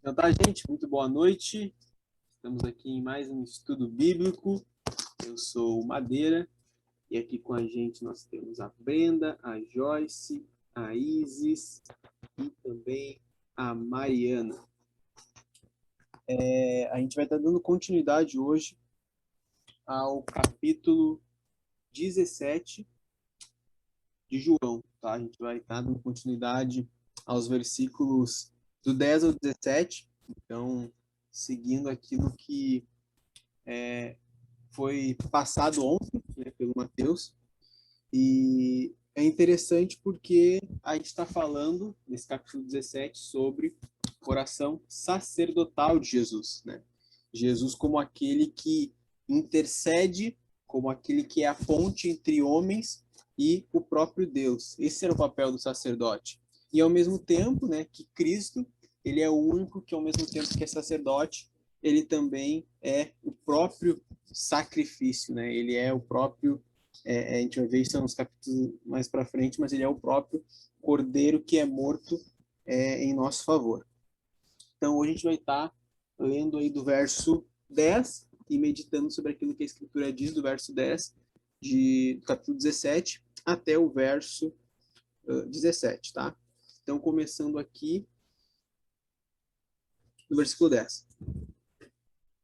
Então tá, gente, muito boa noite. Estamos aqui em mais um estudo bíblico. Eu sou o Madeira e aqui com a gente nós temos a Brenda, a Joyce, a Isis e também a Mariana. A gente vai estar dando continuidade hoje ao capítulo 17 de João, tá? A gente vai estar dando continuidade aos versículos do 10 ao 17. Então, seguindo aquilo que foi passado ontem, né, pelo Mateus, e é interessante porque a gente está falando, nesse capítulo 17, sobre oração sacerdotal de Jesus, né? Jesus como aquele que intercede, como aquele que é a ponte entre homens e o próprio Deus. Esse era o papel do sacerdote. E ao mesmo tempo, né, que Cristo, ele é o único que ao mesmo tempo que é sacerdote, ele também é o próprio sacrifício, né? Ele é o próprio, a gente vai ver isso nos capítulos mais para frente, mas ele é o próprio cordeiro que é morto em nosso favor. Então, hoje a gente vai estar lendo aí do verso 10 e meditando sobre aquilo que a Escritura diz do verso 10 do capítulo 17 até o verso 17, tá? Então, começando aqui no versículo 10.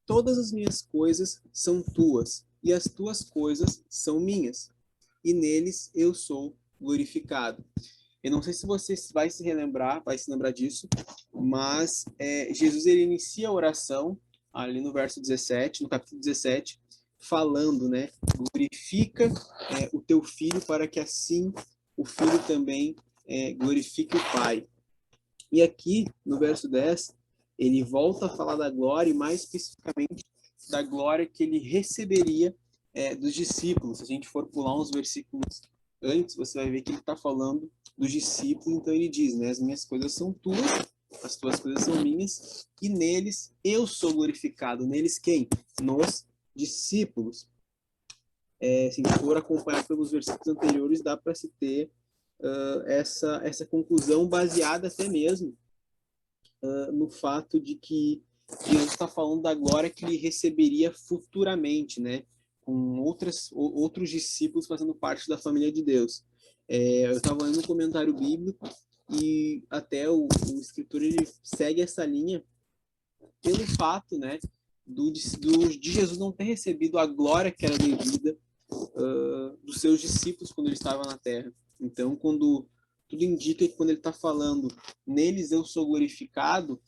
Todas as minhas coisas são tuas, e as tuas coisas são minhas, e neles eu sou glorificado. Eu não sei se você vai se lembrar disso, mas Jesus ele inicia a oração ali no verso 17, no capítulo 17, falando, né? Glorifica o teu filho para que assim o filho também glorifique o Pai. E aqui, no verso 10, ele volta a falar da glória, e mais especificamente da glória que ele receberia dos discípulos. Se a gente for pular uns versículos antes, você vai ver que ele está falando dos discípulos, então ele diz, né, as minhas coisas são tuas, as tuas coisas são minhas, e neles eu sou glorificado. Neles quem? Nos discípulos. Se a gente for acompanhar pelos versículos anteriores, dá para se ter essa conclusão baseada até mesmo no fato de que Jesus está falando da glória que ele receberia futuramente, né? Com outros discípulos fazendo parte da família de Deus. Eu estava lendo um comentário bíblico e até o escritor ele segue essa linha pelo fato, né, de Jesus não ter recebido a glória que era devida dos seus discípulos quando ele estava na terra. Então, quando tudo indica que quando ele está falando neles eu sou glorificado,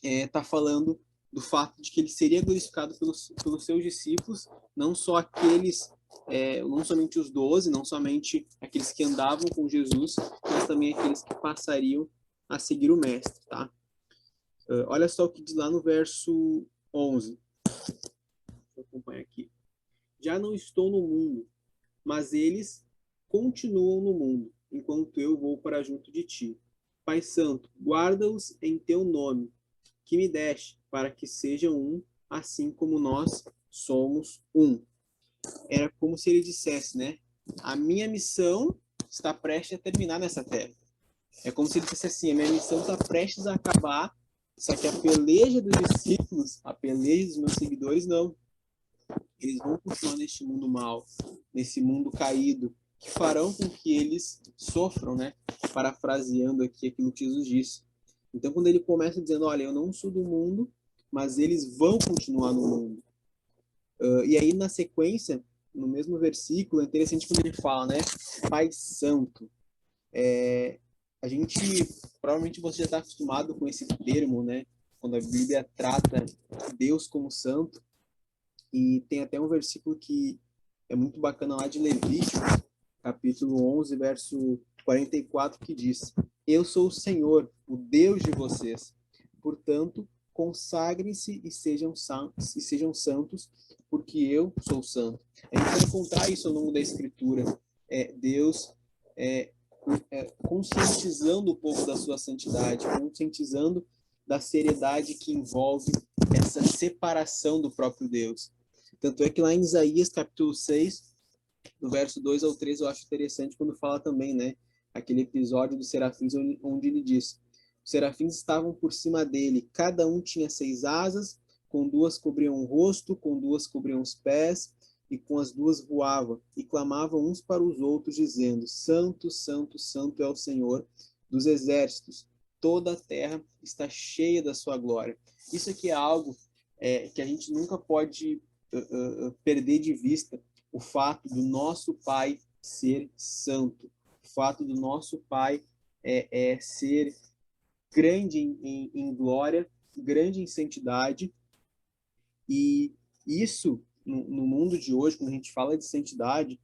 está falando do fato de que ele seria glorificado pelos seus discípulos, não só aqueles, não somente os 12, não somente aqueles que andavam com Jesus, mas também aqueles que passariam a seguir o mestre, tá? Olha só o que diz lá no verso 11. Deixa eu acompanhar aqui. Já não estou no mundo, mas eles continuam no mundo, enquanto eu vou para junto de ti. Pai Santo, guarda-os em teu nome, que me deste, para que sejam um, assim como nós somos um. Era como se ele dissesse, né? A minha missão está prestes a terminar nessa terra. É como se ele dissesse assim, a minha missão está prestes a acabar, só que a peleja dos discípulos, a peleja dos meus seguidores, não. Eles vão continuar neste mundo mal, nesse mundo caído, que farão com que eles sofram, né? Parafraseando aqui aquilo que Jesus disse. Então, quando ele começa dizendo, olha, eu não sou do mundo, mas eles vão continuar no mundo. E aí, na sequência, no mesmo versículo, é interessante quando ele fala, né? Pai Santo. A gente, provavelmente você já está acostumado com esse termo, né? Quando a Bíblia trata Deus como santo. E tem até um versículo que é muito bacana lá de Levítico, capítulo 11, verso 44, que diz: Eu sou o Senhor, o Deus de vocês. Portanto, consagrem-se e sejam santos, porque eu sou santo. A gente vai encontrar isso ao longo da Escritura. Deus conscientizando o povo da sua santidade, conscientizando da seriedade que envolve essa separação do próprio Deus. Tanto é que lá em Isaías, capítulo 6, do verso 2 ao 3, eu acho interessante quando fala também, né, aquele episódio dos serafins onde ele diz: Os serafins estavam por cima dele, cada um tinha 6 asas, com 2 cobriam o rosto, com 2 cobriam os pés, e com as 2 voavam, e clamavam uns para os outros, dizendo: Santo, Santo, Santo é o Senhor dos exércitos, toda a terra está cheia da sua glória. Isso aqui é algo que a gente nunca pode perder de vista, o fato do nosso Pai ser santo, o fato do nosso Pai ser grande em glória, grande em santidade, e isso, no mundo de hoje, quando a gente fala de santidade,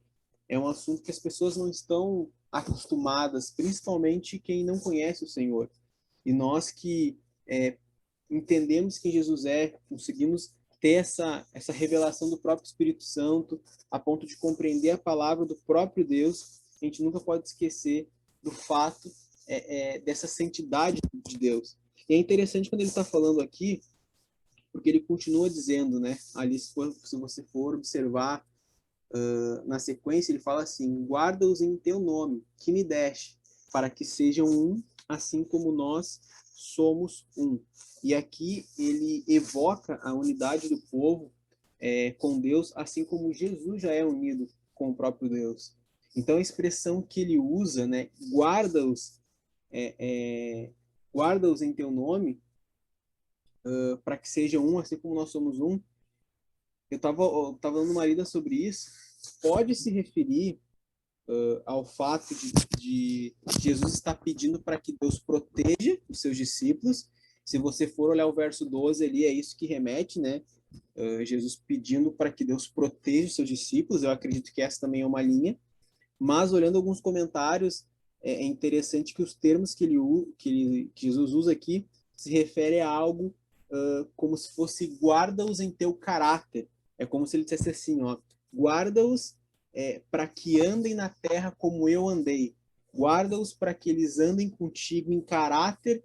é um assunto que as pessoas não estão acostumadas, principalmente quem não conhece o Senhor. E nós que entendemos quem Jesus é, conseguimos ter essa revelação do próprio Espírito Santo, a ponto de compreender a palavra do próprio Deus, a gente nunca pode esquecer do fato dessa santidade de Deus. E é interessante quando ele está falando aqui, porque ele continua dizendo, né? Ali, se você for observar na sequência, ele fala assim: guarda-os em teu nome, que me deste, para que sejam um, assim como nós somos um. E aqui ele evoca a unidade do povo com Deus, assim como Jesus já é unido com o próprio Deus. Então a expressão que ele usa, né, guarda-os guarda-os em teu nome, para que sejam um, assim como nós somos um. Eu tava dando uma lida sobre isso. Pode se referir ao fato de Jesus estar pedindo para que Deus proteja os seus discípulos. Se você for olhar o verso 12 ali, é isso que remete, né? Jesus pedindo para que Deus proteja os seus discípulos. Eu acredito que essa também é uma linha. Mas olhando alguns comentários, é interessante que os termos que Jesus usa aqui se refere a algo como se fosse guarda-os em teu caráter. É como se ele dissesse assim, ó, guarda-os para que andem na terra como eu andei. Guarda-os para que eles andem contigo em caráter,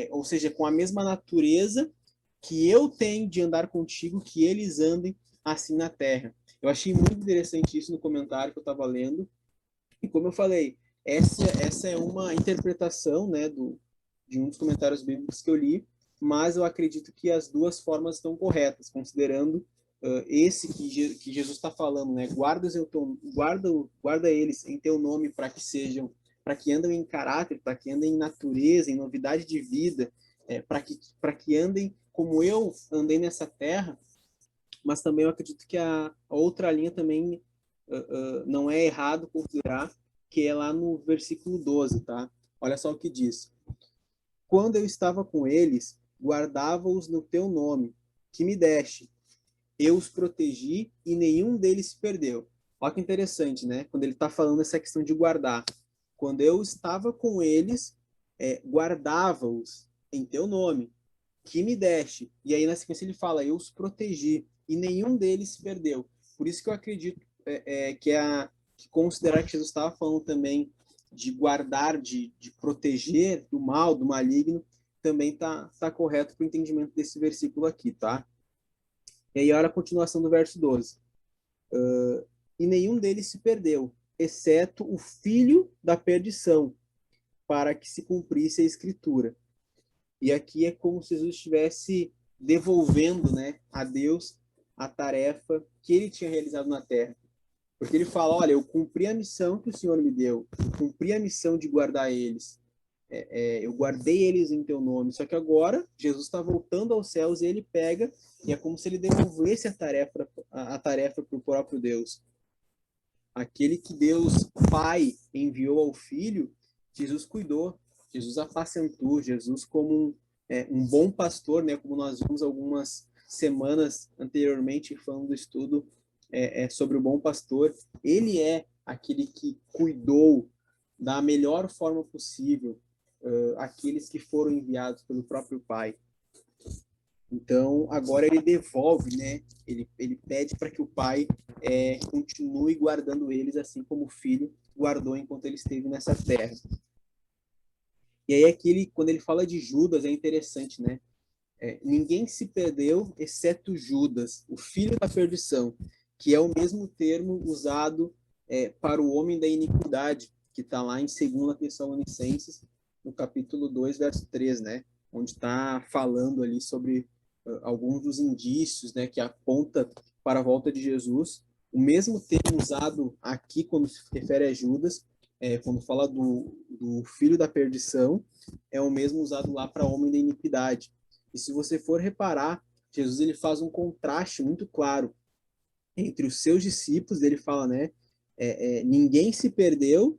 ou seja, com a mesma natureza que eu tenho de andar contigo, que eles andem assim na terra. Eu achei muito interessante isso no comentário que eu estava lendo. E como eu falei, essa é uma interpretação, né, de um dos comentários bíblicos que eu li, mas eu acredito que as duas formas estão corretas, considerando esse que Jesus está falando, né? Guarda eles em teu nome para que sejam, para que andem em caráter, para que andem em natureza, em novidade de vida, para que andem como eu andei nessa terra. Mas também eu acredito que a outra linha também não é errado considerar, que é lá no versículo 12, tá? Olha só o que diz: quando eu estava com eles, guardava-os no teu nome, que me deste. Eu os protegi e nenhum deles se perdeu. Olha que interessante, né? Quando ele está falando essa questão de guardar. Quando eu estava com eles, guardava-os em teu nome, que me deste. E aí na sequência ele fala: eu os protegi e nenhum deles se perdeu. Por isso que eu acredito que considerar que Jesus estava falando também de guardar, de proteger do mal, do maligno, também tá correto para o entendimento desse versículo aqui, tá? E aí olha a continuação do verso 12. E nenhum deles se perdeu, exceto o filho da perdição, para que se cumprisse a escritura. E aqui é como se Jesus estivesse devolvendo, né, a Deus a tarefa que ele tinha realizado na terra. Porque ele fala: olha, eu cumpri a missão que o Senhor me deu, eu cumpri a missão de guardar eles, eu guardei eles em teu nome. Só que agora Jesus está voltando aos céus e ele pega, e é como se ele devolvesse a tarefa para o próprio Deus. Aquele que Deus Pai enviou ao Filho, Jesus cuidou, Jesus apacentou, Jesus como um bom pastor, né, como nós vimos algumas semanas anteriormente falando do estudo sobre o bom pastor. Ele é aquele que cuidou da melhor forma possível aqueles que foram enviados pelo próprio Pai. Então, agora ele devolve, né? Ele pede para que o pai continue guardando eles, assim como o filho guardou enquanto ele esteve nessa terra. E aí, aqui, quando ele fala de Judas, é interessante, né? Ninguém se perdeu, exceto Judas, o filho da perdição, que é o mesmo termo usado para o homem da iniquidade, que está lá em 2 Tessalonicenses, no capítulo 2, verso 3, né? Onde está falando ali sobre alguns dos indícios, né, que aponta para a volta de Jesus. O mesmo termo usado aqui quando se refere a Judas, quando fala do filho da perdição, é o mesmo usado lá para homem da iniquidade. E se você for reparar, Jesus ele faz um contraste muito claro entre os seus discípulos. Ele fala, né, ninguém se perdeu,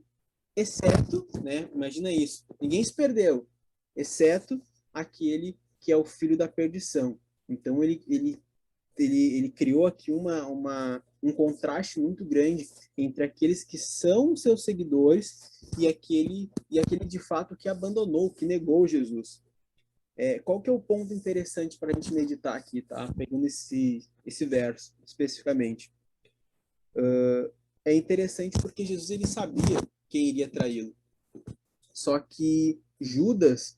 exceto, né, imagina isso, ninguém se perdeu, exceto aquele que é o filho da perdição. Então ele criou aqui um contraste muito grande entre aqueles que são seus seguidores e aquele de fato que abandonou, que negou Jesus. Qual que é o ponto interessante para a gente meditar aqui, tá? Pegando esse verso especificamente. É interessante porque Jesus ele sabia quem iria traí-lo. Só que Judas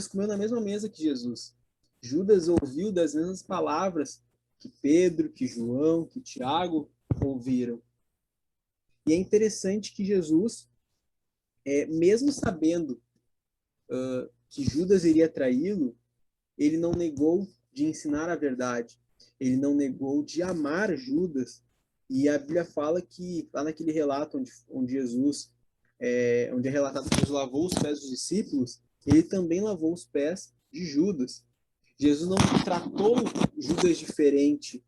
comeu na mesma mesa que Jesus. Judas ouviu das mesmas palavras que Pedro, que João, que Tiago ouviram. E é interessante que Jesus, mesmo sabendo que Judas iria traí-lo, ele não negou de ensinar a verdade. Ele não negou de amar Judas. E a Bíblia fala que, lá naquele relato onde Jesus, onde é relatado que Jesus lavou os pés dos discípulos, ele também lavou os pés de Judas. Jesus não tratou Judas diferente,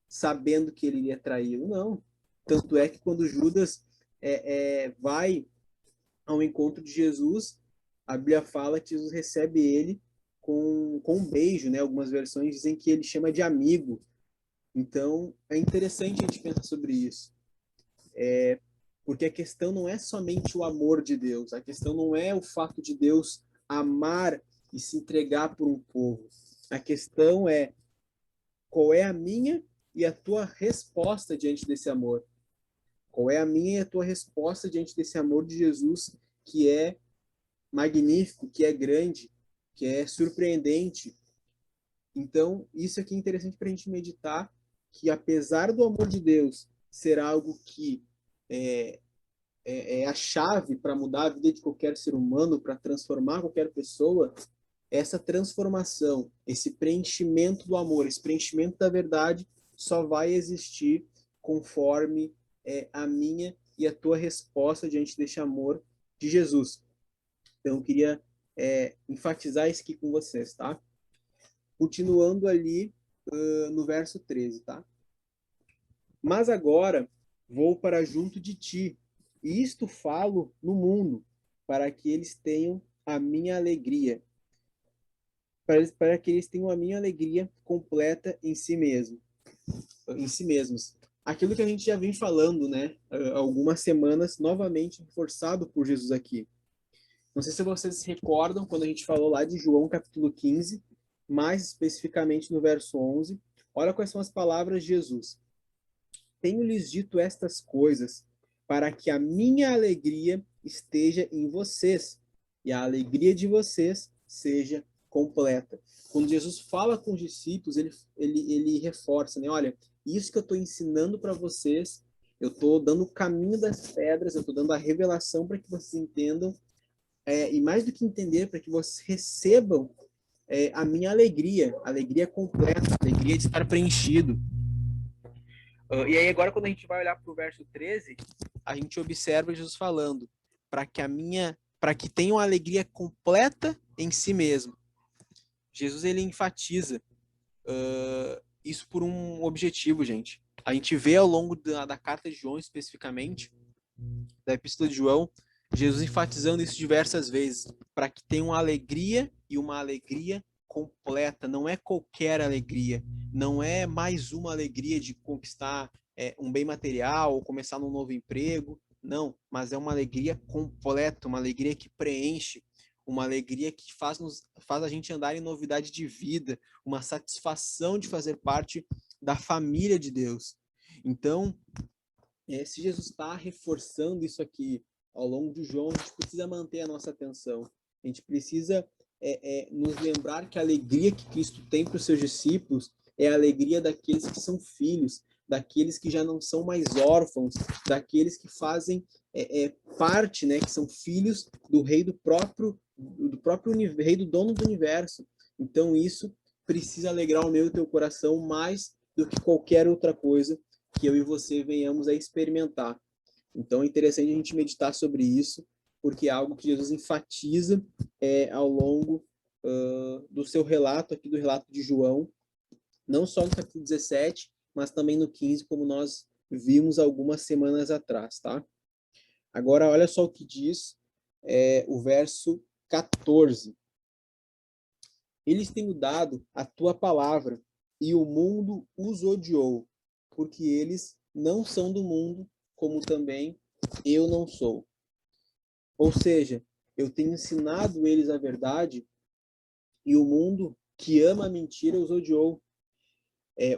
sabendo que ele iria traí-lo, não. Tanto é que quando Judas vai ao encontro de Jesus, a Bíblia fala que Jesus recebe ele com um beijo, né? Algumas versões dizem que ele chama de amigo. Então, é interessante a gente pensar sobre isso. Porque a questão não é somente o amor de Deus, a questão não é o fato de Deus amar e se entregar por um povo. A questão é qual é a minha e a tua resposta diante desse amor. Qual é a minha e a tua resposta diante desse amor de Jesus, que é magnífico, que é grande, que é surpreendente. Então, isso aqui é interessante para a gente meditar, que apesar do amor de Deus ser algo que é a chave para mudar a vida de qualquer ser humano, para transformar qualquer pessoa, essa transformação, esse preenchimento do amor, esse preenchimento da verdade, só vai existir conforme a minha e a tua resposta diante desse amor de Jesus. Então, eu queria enfatizar isso aqui com vocês, tá? Continuando ali no verso 13, tá? Mas agora vou para junto de ti, e isto falo no mundo, para que eles tenham a minha alegria, para que eles tenham a minha alegria completa em si mesmo, em si mesmos. Aquilo que a gente já vem falando, né, algumas semanas, novamente reforçado por Jesus aqui. Não sei se vocês se recordam quando a gente falou lá de João capítulo 15, mais especificamente no verso 11. Olha quais são as palavras de Jesus. Tenho-lhes dito estas coisas para que a minha alegria esteja em vocês e a alegria de vocês seja completa. Quando Jesus fala com os discípulos, ele reforça, né? Olha, isso que eu estou ensinando para vocês, eu estou dando o caminho das pedras, eu estou dando a revelação para que vocês entendam, e mais do que entender, para que vocês recebam a minha alegria completa, a alegria de estar preenchido. E aí agora quando a gente vai olhar para o verso 13, a gente observa Jesus falando para que tenham a alegria completa em si mesmo. Jesus ele enfatiza isso por um objetivo, gente. A gente vê ao longo da carta de João especificamente, da epístola de João, Jesus enfatizando isso diversas vezes, para que tenham uma alegria e uma alegria completa. Não é qualquer alegria, não é mais uma alegria de conquistar um bem material ou começar num novo emprego, não, mas é uma alegria completa, uma alegria que preenche, uma alegria que faz a gente andar em novidade de vida, uma satisfação de fazer parte da família de Deus. Então, se Jesus está reforçando isso aqui ao longo de João, a gente precisa manter a nossa atenção. A gente precisa nos lembrar que a alegria que Cristo tem para os seus discípulos é a alegria daqueles que são filhos, daqueles que já não são mais órfãos, daqueles que fazem parte, né, que são filhos do rei do próprio rei, do dono do universo. Então isso precisa alegrar o meu e o teu coração mais do que qualquer outra coisa que eu e você venhamos a experimentar. Então é interessante a gente meditar sobre isso, porque é algo que Jesus enfatiza ao longo do seu relato, aqui do relato de João, não só no capítulo 17, mas também no 15, como nós vimos algumas semanas atrás, tá? Agora, olha só o que diz o verso 14. Eles têm mudado a tua palavra, e o mundo os odiou, porque eles não são do mundo, como também eu não sou. Ou seja, eu tenho ensinado eles a verdade, e o mundo que ama a mentira os odiou.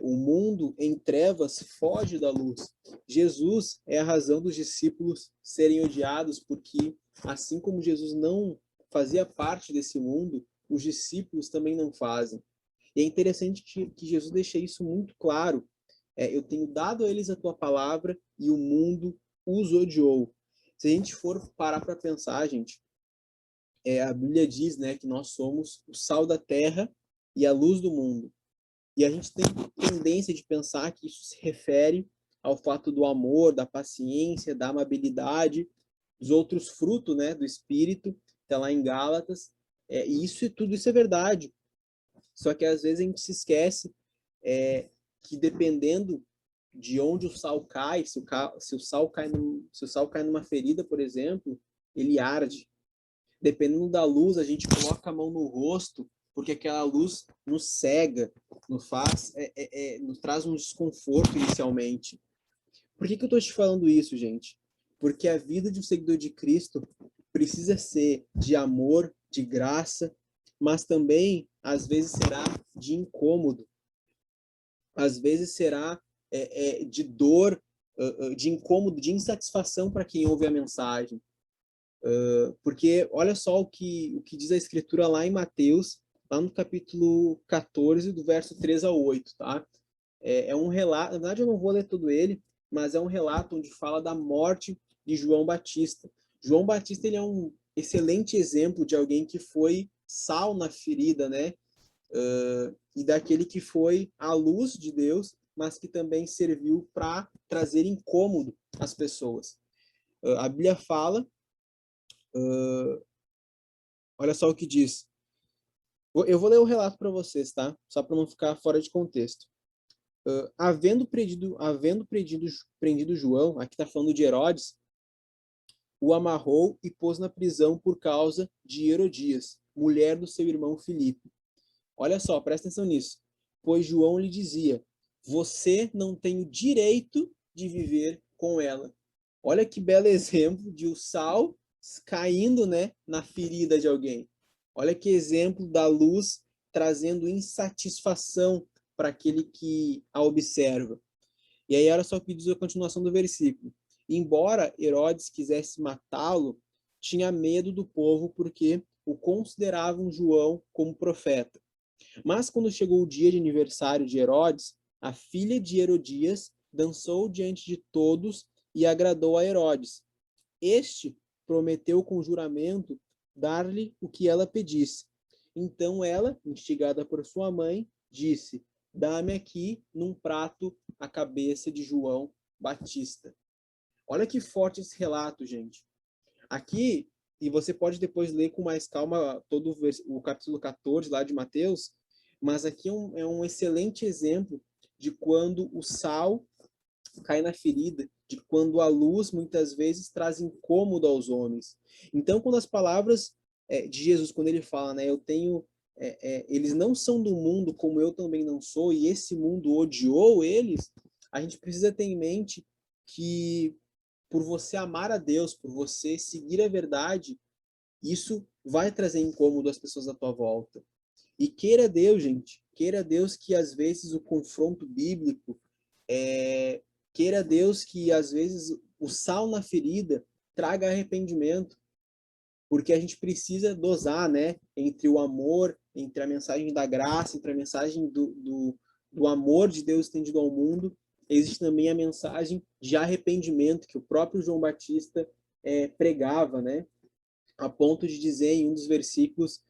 O mundo em trevas foge da luz. Jesus é a razão dos discípulos serem odiados, porque assim como Jesus não fazia parte desse mundo, os discípulos também não fazem. E é interessante que Jesus deixa isso muito claro. Eu tenho dado a eles a tua palavra e o mundo os odiou. Se a gente for parar para pensar, gente, a Bíblia diz, né, que nós somos o sal da terra e a luz do mundo. E a gente tem tendência de pensar que isso se refere ao fato do amor, da paciência, da amabilidade, dos outros frutos, né, do Espírito, está lá em Gálatas. E tudo isso é verdade. Só que às vezes a gente se esquece que dependendo de onde o sal cai, se o sal cai numa ferida, por exemplo, ele arde. Dependendo da luz, a gente coloca a mão no rosto, porque aquela luz nos cega, nos traz um desconforto inicialmente. Por que eu estou te falando isso, gente? Porque a vida de um seguidor de Cristo precisa ser de amor, de graça, mas também, às vezes, será de incômodo. Às vezes será de dor, de incômodo, de insatisfação para quem ouve a mensagem. Porque olha só o que diz a Escritura lá em Mateus, lá no capítulo 14, do verso 3 ao 8, tá? É um relato, na verdade eu não vou ler todo ele, mas é um relato onde fala da morte de João Batista. João Batista, ele é um excelente exemplo de alguém que foi sal na ferida, né? E daquele que foi a luz de Deus, mas que também serviu para trazer incômodo às pessoas. A Bíblia fala, olha só o que diz. Eu vou ler o relato para vocês, tá? Só para não ficar fora de contexto. Prendido João, aqui está falando de Herodes, o amarrou e pôs na prisão por causa de Herodias, mulher do seu irmão Filipe. Olha só, presta atenção nisso. Pois João lhe dizia, você não tem o direito de viver com ela. Olha que belo exemplo de o sal caindo, né, na ferida de alguém. Olha que exemplo da luz trazendo insatisfação para aquele que a observa. E aí olha só o que diz a continuação do versículo. Embora Herodes quisesse matá-lo, tinha medo do povo porque o consideravam João como profeta. Mas quando chegou o dia de aniversário de Herodes, a filha de Herodias dançou diante de todos e agradou a Herodes. Este prometeu com juramento dar-lhe o que ela pedisse. Então ela, instigada por sua mãe, disse, dá-me aqui num prato a cabeça de João Batista. Olha que forte esse relato, gente. Aqui, e você pode depois ler com mais calma todo o capítulo 14 lá de Mateus, mas aqui é um excelente exemplo de quando o sal cai na ferida, de quando a luz muitas vezes traz incômodo aos homens. Então, quando as palavras de Jesus, quando ele fala, né, eles não são do mundo como eu também não sou, e esse mundo odiou eles, a gente precisa ter em mente que por você amar a Deus, por você seguir a verdade, isso vai trazer incômodo às pessoas à tua volta. E queira Deus, gente, queira Deus que às vezes o confronto bíblico, queira Deus que às vezes o sal na ferida traga arrependimento, porque a gente precisa dosar, né, entre o amor, entre a mensagem da graça, entre a mensagem do amor de Deus estendido ao mundo, existe também a mensagem de arrependimento que o próprio João Batista pregava, né? A ponto de dizer em um dos versículos,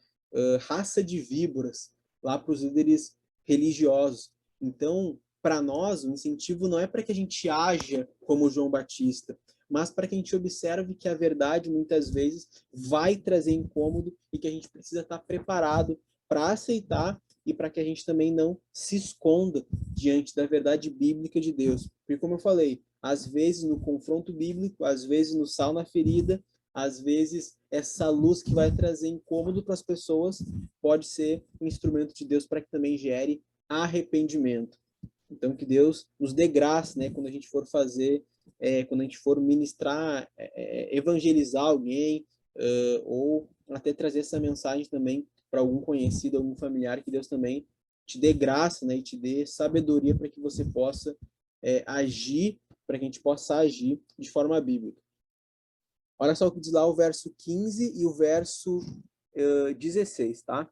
raça de víboras, lá para os líderes religiosos. Então, para nós, o incentivo não é para que a gente haja como João Batista, mas para que a gente observe que a verdade, muitas vezes, vai trazer incômodo e que a gente precisa estar preparado para aceitar e para que a gente também não se esconda diante da verdade bíblica de Deus. Porque, como eu falei, às vezes no confronto bíblico, às vezes no sal na ferida, às vezes essa luz que vai trazer incômodo para as pessoas pode ser um instrumento de Deus para que também gere arrependimento. Então, que Deus nos dê graça, né, quando a gente for fazer, quando a gente for ministrar, evangelizar alguém, ou até trazer essa mensagem também para algum conhecido, algum familiar, que Deus também te dê graça, né, e te dê sabedoria para que você possa agir, para que a gente possa agir de forma bíblica. Olha só o que diz lá o verso 15 e o verso 16, tá?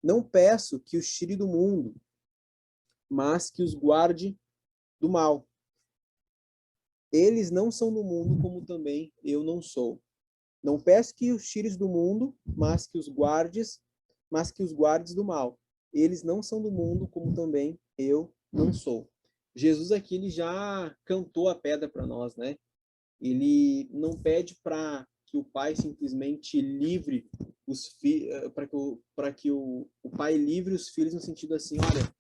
Não peço que os tire do mundo, mas que os guarde do mal. Eles não são do mundo, como também eu não sou. Não peço que os tires do mundo, mas que os guardes do mal. Eles não são do mundo, como também eu não sou. Jesus aqui ele já cantou a pedra para nós, né? Ele não pede para que o pai simplesmente livre os filhos, para que o pai livre os filhos no sentido assim, olha,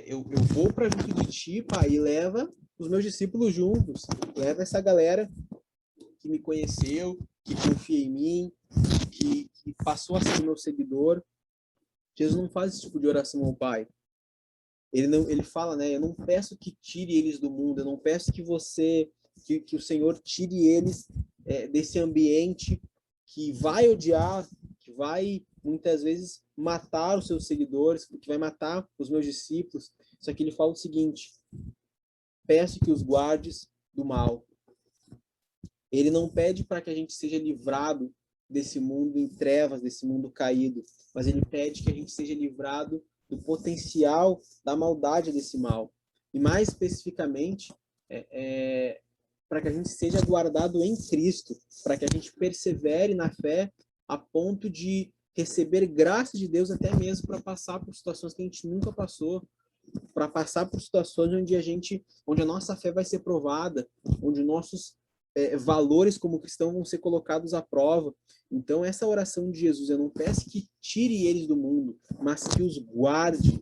eu vou para junto de ti, pai, e leva os meus discípulos juntos, leva essa galera que me conheceu, que confia em mim, que passou a ser meu seguidor. Jesus não faz esse tipo de oração ao pai. Ele fala, né? Eu não peço que tire eles do mundo, eu não peço que que o Senhor tire eles desse ambiente que vai odiar, que vai muitas vezes matar os seus seguidores, que vai matar os meus discípulos. Só que ele fala o seguinte: peço que os guardes do mal. Ele não pede para que a gente seja livrado desse mundo em trevas, desse mundo caído, mas ele pede que a gente seja livrado do potencial da maldade desse mal. E mais especificamente, para que a gente seja guardado em Cristo, para que a gente persevere na fé a ponto de receber graça de Deus até mesmo para passar por situações que a gente nunca passou, para passar por situações onde a nossa fé vai ser provada, onde nossos valores como cristão vão ser colocados à prova. Então, essa oração de Jesus, eu não peço que tire eles do mundo, mas que os guarde,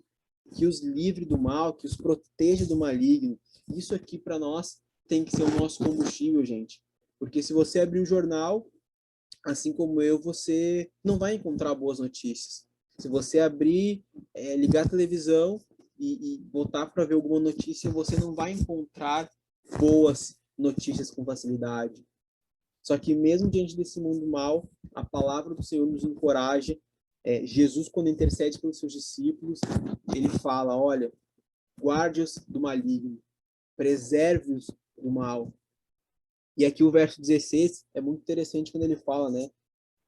que os livre do mal, que os proteja do maligno. Isso aqui, para nós, tem que ser o nosso combustível, gente. Porque se você abrir o jornal, assim como eu, você não vai encontrar boas notícias. Se você abrir, ligar a televisão e botar para ver alguma notícia, você não vai encontrar boas notícias com facilidade. Só que mesmo diante desse mundo mal, a palavra do Senhor nos encoraja. Jesus, quando intercede pelos seus discípulos, ele fala, olha, guarde-os do maligno, preserve-os do mal. E aqui o verso 16 é muito interessante quando ele fala, né?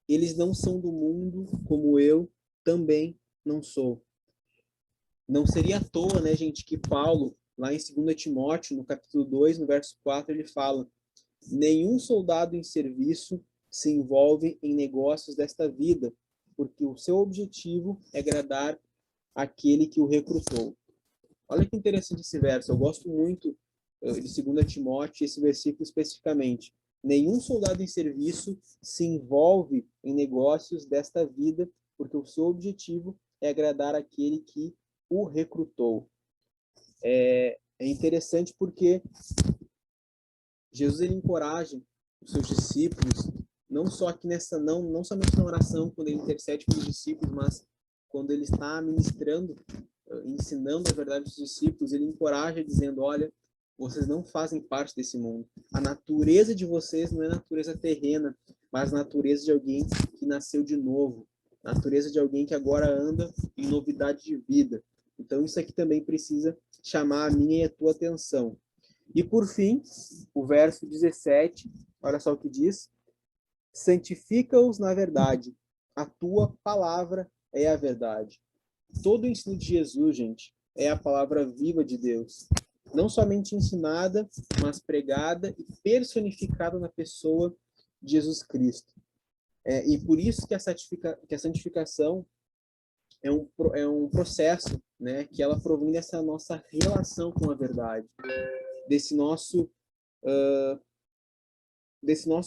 Eles não são do mundo como eu também não sou. Não seria à toa, né, gente, que Paulo, lá em 2 Timóteo, no capítulo 2, no verso 4, ele fala: nenhum soldado em serviço se envolve em negócios desta vida, porque o seu objetivo é agradar aquele que o recrutou. Olha que interessante esse verso. Eu gosto muito de 2 Timóteo, esse versículo especificamente. Nenhum soldado em serviço se envolve em negócios desta vida, porque o seu objetivo é agradar aquele que o recrutou. É interessante porque Jesus ele encoraja os seus discípulos, não só aqui não somente na oração, quando ele intercede pelos discípulos, mas quando ele está ministrando, ensinando a verdade aos discípulos, ele encoraja dizendo, olha, vocês não fazem parte desse mundo. A natureza de vocês não é natureza terrena, mas natureza de alguém que nasceu de novo. Natureza de alguém que agora anda em novidade de vida. Então isso aqui também precisa chamar a minha e a tua atenção. E por fim, o verso 17, olha só o que diz: santifica-os na verdade, a tua palavra é a verdade. Todo o ensino de Jesus, gente, é a palavra viva de Deus. não somente ensinada, mas pregada e personificada na pessoa de Jesus Cristo. E por isso que a santificação é um processo, né, que ela provém dessa nossa relação com a verdade, desse nosso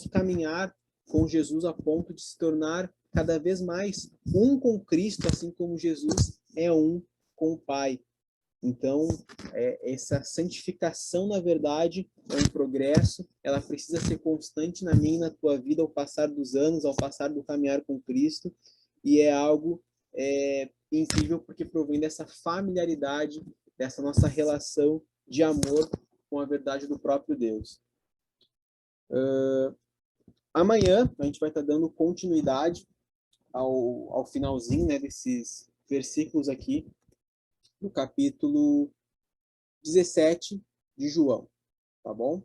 caminhar com Jesus a ponto de se tornar cada vez mais um com Cristo, assim como Jesus é um com o Pai. Então, essa santificação, na verdade, é um progresso, ela precisa ser constante na minha e na tua vida ao passar dos anos, ao passar do caminhar com Cristo, e é algo incrível porque provém dessa familiaridade, dessa nossa relação de amor com a verdade do próprio Deus. Amanhã a gente vai estar dando continuidade ao finalzinho, né, desses versículos aqui, no capítulo 17 de João, tá bom?